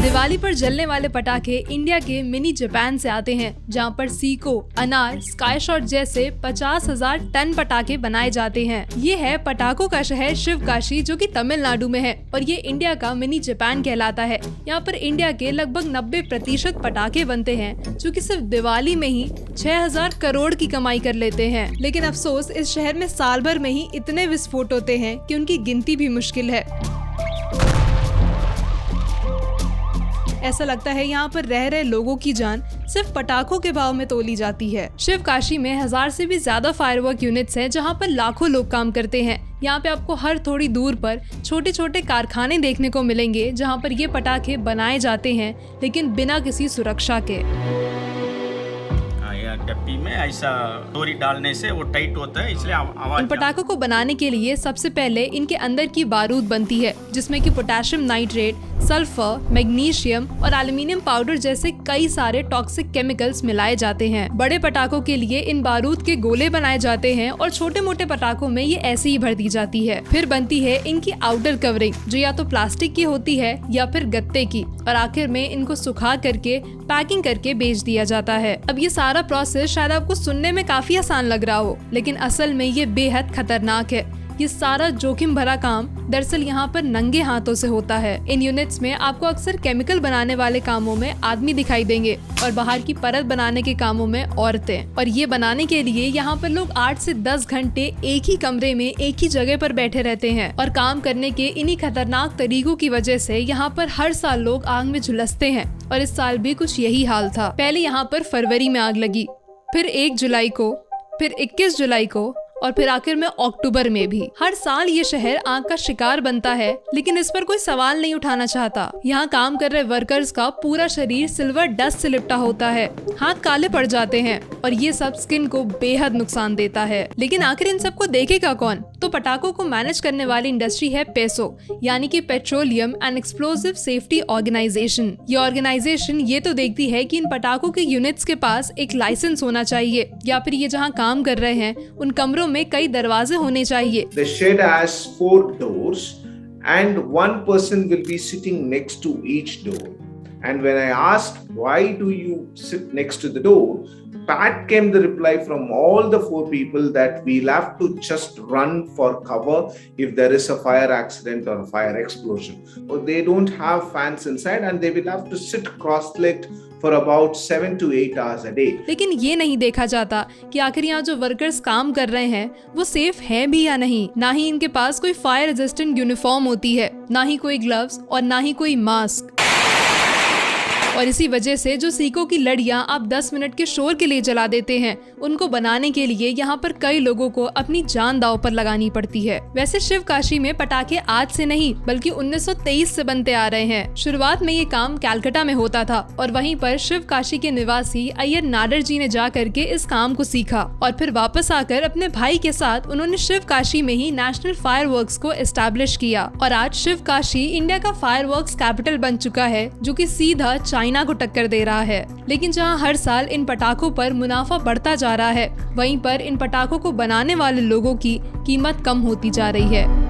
दिवाली पर जलने वाले पटाखे इंडिया के मिनी जापान से आते हैं, जहां पर सीको, अनार, स्काई शॉट जैसे 50,000 टन पटाखे बनाए जाते हैं। ये है पटाखों का शहर शिवकाशी, जो कि तमिलनाडु में है और ये इंडिया का मिनी जापान कहलाता है। यहाँ पर इंडिया के लगभग 90% पटाखे बनते हैं, जो कि सिर्फ दिवाली में ही 6,000 करोड़ की कमाई कर लेते हैं। लेकिन अफसोस, इस शहर में साल भर में ही इतने विस्फोट होते हैं कि उनकी गिनती भी मुश्किल है। ऐसा लगता है यहाँ पर रह रहे लोगों की जान सिर्फ पटाखों के भाव में तोली जाती है। शिवकाशी में 1000 से भी ज्यादा फायरवर्क यूनिट्स हैं, जहाँ पर लाखों लोग काम करते हैं। यहाँ पे आपको हर थोड़ी दूर पर छोटे छोटे कारखाने देखने को मिलेंगे, जहाँ पर ये पटाखे बनाए जाते हैं, लेकिन बिना किसी सुरक्षा के। डब्बी में ऐसा डोरी डालने से वो टाइट होता है, इसलिए आवाज। इन पटाखों को बनाने के लिए सबसे पहले इनके अंदर की बारूद बनती है, जिसमें कि पोटेशियम नाइट्रेट, सल्फर, मैग्नीशियम और एल्युमिनियम पाउडर जैसे कई सारे टॉक्सिक केमिकल्स मिलाए जाते हैं। बड़े पटाखों के लिए इन बारूद के गोले बनाए जाते हैं और छोटे मोटे पटाखों में ये ऐसे ही भर दी जाती है। फिर बनती है इनकी आउटर कवरिंग, जो या तो प्लास्टिक की होती है या फिर गत्ते की, और आखिर में इनको सुखा करके पैकिंग करके बेच दिया जाता है। अब ये सारा प्रोसेस शायद आपको सुनने में काफी आसान लग रहा हो, लेकिन असल में ये बेहद खतरनाक है। ये सारा जोखिम भरा काम दरअसल यहाँ पर नंगे हाथों से होता है। इन यूनिट्स में आपको अक्सर केमिकल बनाने वाले कामों में आदमी दिखाई देंगे और बाहर की परत बनाने के कामों में औरतें। और ये बनाने के लिए यहाँ पर लोग 8 से 10 घंटे एक ही कमरे में एक ही जगह पर बैठे रहते हैं। और काम करने के इन्हीं खतरनाक तरीकों की वजह से यहाँ पर हर साल लोग आग में झुलसते हैं, और इस साल भी कुछ यही हाल था। पहले यहाँ पर फरवरी में आग लगी, फिर 1 जुलाई को, फिर 21 जुलाई को, और फिर आखिर में अक्टूबर में भी। हर साल ये शहर आग का शिकार बनता है, लेकिन इस पर कोई सवाल नहीं उठाना चाहता। यहाँ काम कर रहे वर्कर्स का पूरा शरीर सिल्वर डस्ट से लिपटा होता है, हाथ काले पड़ जाते हैं और ये सब स्किन को बेहद नुकसान देता है। लेकिन आखिर इन सबको देखेगा कौन? तो पटाखों को मैनेज करने वाली इंडस्ट्री है पेसो, यानी कि petroleum and explosive safety organisation. ये ऑर्गेनाइजेशन ये तो देखती है कि इन पटाखों के यूनिट्स के पास एक लाइसेंस होना चाहिए, या फिर ये जहाँ काम कर रहे हैं उन कमरों में कई दरवाजे होने चाहिए। The shed has 4 doors and one person will be sitting next to each door. And when I asked, why do you sit next to the door? Back came the reply from all the 4 people that we'll have to just run for cover if there is a fire accident or a fire explosion. Or they don't have fans inside and they will have to sit cross-legged for about 7 to 8 hours a day. लेकिन ये नहीं देखा जाता कि आखिर यहाँ जो workers काम कर रहे हैं वो सेफ है भी या नहीं। ना ही इनके पास कोई फायर रेजिस्टेंट यूनिफॉर्म होती है, ना ही कोई ग्लव्स और ना ही कोई मास्क। और इसी वजह से जो सीको की लड़ियां आप 10 मिनट के शोर के लिए जला देते हैं, उनको बनाने के लिए यहाँ पर कई लोगों को अपनी जान दांव पर लगानी पड़ती है। वैसे शिवकाशी में पटाखे आज से नहीं बल्कि 1923 से बनते आ रहे हैं। शुरुआत में ये काम कैलकाटा में होता था और वहीं पर शिवकाशी के निवासी अय्यर नाडर जी ने जा करके इस काम को सीखा और फिर वापस आकर अपने भाई के साथ उन्होंने शिवकाशी में ही नेशनल फायरवर्क्स को एस्टैब्लिश किया। और आज शिवकाशी इंडिया का फायरवर्क्स कैपिटल बन चुका है, जो कि सीधा चाइना को टक्कर दे रहा है। लेकिन जहां हर साल इन पटाखों पर मुनाफा बढ़ता जा रहा है, वहीं पर इन पटाखों को बनाने वाले लोगों की कीमत कम होती जा रही है।